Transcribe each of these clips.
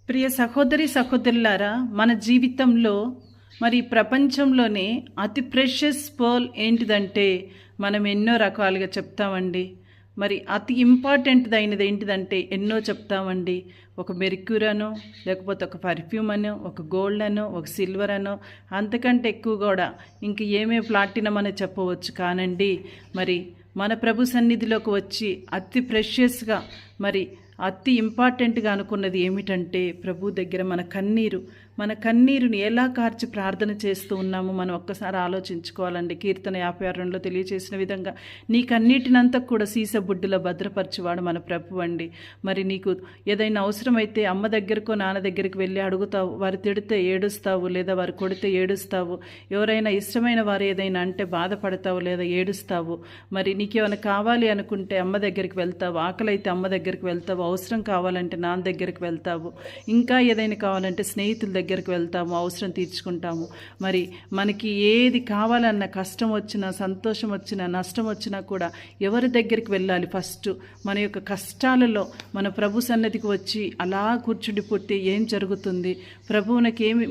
ప్రియ సహోదరి సహోదరులారా, మన జీవితంలో మరి ప్రపంచంలోనే అతి ప్రెషియస్ పర్ల్ ఏంటిదంటే మనం ఎన్నో రకాలుగా చెప్తామండి. మరి అతి ఇంపార్టెంట్ అయినది ఏంటిదంటే ఎన్నో చెప్తామండి. ఒక మెర్క్యూర్ అనో, లేకపోతే ఒక పర్ఫ్యూమ్ అనో, ఒక గోల్డ్ అనో, ఒక సిల్వర్ అనో, అంతకంటే ఎక్కువ కూడా ఇంక ఏమే ప్లాటినం అని చెప్పవచ్చు. కానండి, మరి మన ప్రభు సన్నిధిలోకి వచ్చి అతి ప్రెషియస్గా మరి అతి ఇంపార్టెంట్గా అనుకున్నది ఏమిటంటే ప్రభు దగ్గర మన కన్నీరుని ఎలా కార్చి ప్రార్థన చేస్తూ ఉన్నామో మనం ఒక్కసారి ఆలోచించుకోవాలండి. కీర్తన 56లో తెలియచేసిన విధంగా నీ కన్నీటినంతా కూడా సీసబుడ్డులో భద్రపరచువాడు మన ప్రభు అండి. మరి నీకు ఏదైనా అవసరమైతే అమ్మ దగ్గరకో నాన్న దగ్గరికి వెళ్ళి అడుగుతావు, వారు తిడితే ఏడుస్తావు, లేదా వారు కొడితే ఏడుస్తావు. ఎవరైనా ఇష్టమైన వారు ఏదైనా అంటే బాధపడతావు లేదా ఏడుస్తావు. మరి నీకేమైనా కావాలి అనుకుంటే అమ్మ దగ్గరికి వెళ్తావు, ఆకలి అయితే అమ్మ దగ్గరికి వెళ్తావు, అవసరం కావాలంటే నాన్న దగ్గరికి వెళ్తావు, ఇంకా ఏదైనా కావాలంటే స్నేహితుల దగ్గరికి వెళ్తాము, అవసరం తీర్చుకుంటాము. మరి మనకి ఏది కావాలన్నా, కష్టం వచ్చినా, సంతోషం వచ్చినా, నష్టం వచ్చినా కూడా ఎవరి దగ్గరికి వెళ్ళాలి? ఫస్ట్ మన యొక్క కష్టాలలో మన ప్రభు సన్నిధికి వచ్చి అలా కూర్చుండిపోతే ఏం జరుగుతుంది?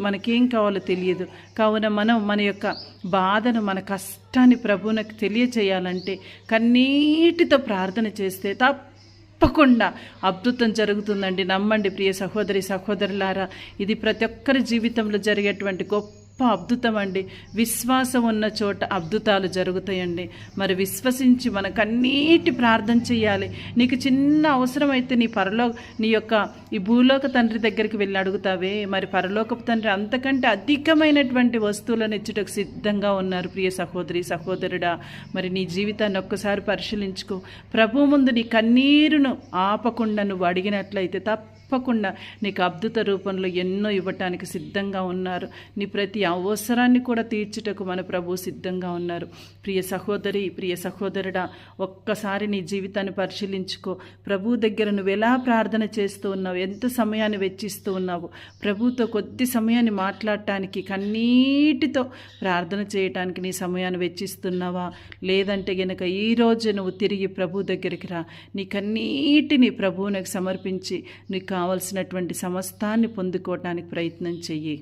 మనకేం కావాలో తెలియదు. కావున మనం మన యొక్క బాధను, మన కష్టాన్ని ప్రభువునకు తెలియచేయాలంటే కన్నీటితో ప్రార్థన చేస్తే తప్పకుండా అద్భుతం జరుగుతుందండి. నమ్మండి ప్రియ సహోదరి సహోదరులారా, ఇది ప్రతి ఒక్కరి జీవితంలో జరిగేటువంటి గొప్ప అద్భుతం అండి. విశ్వాసం ఉన్న చోట అద్భుతాలు జరుగుతాయండి. మరి విశ్వసించి మన కన్నీటి ప్రార్థన చేయాలి. నీకు చిన్న అవసరమైతే నీ యొక్క ఈ భూలోక తండ్రి దగ్గరికి వెళ్ళి అడుగుతావే, మరి పరలోకపు తండ్రి అంతకంటే అధికమైనటువంటి వస్తువులను ఇచ్చుటకు సిద్ధంగా ఉన్నారు. ప్రియ సహోదరి సహోదరుడా, మరి నీ జీవితాన్ని ఒక్కసారి పరిశీలించుకో. ప్రభు ముందు నీ కన్నీరును ఆపకుండా నువ్వు అడిగినట్లయితే తప్పకుండా నీకు అద్భుత రూపంలో ఎన్నో ఇవ్వటానికి సిద్ధంగా ఉన్నారు. నీ ప్రతి అవసరాన్ని కూడా తీర్చుటకు మన ప్రభు సిద్ధంగా ఉన్నారు. ప్రియ సహోదరి, ప్రియ సహోదరుడా, ఒక్కసారి నీ జీవితాన్ని పరిశీలించుకో. ప్రభు దగ్గర నువ్వు ఎలా ప్రార్థన చేస్తూ ఉన్నావు? ఎంత సమయాన్ని వెచ్చిస్తూ ఉన్నావు? ప్రభుతో కొద్ది సమయాన్ని మాట్లాడటానికి, కన్నీటితో ప్రార్థన చేయటానికి నీ సమయాన్ని వెచ్చిస్తున్నావా? లేదంటే గనక ఈరోజు నువ్వు తిరిగి ప్రభు దగ్గరికి రా. నీ కన్నీటిని ప్రభువునికి సమర్పించి నీకు కావలసినటువంటి సమస్తాన్ని పొందుకోవటానికి ప్రయత్నం చెయ్యి.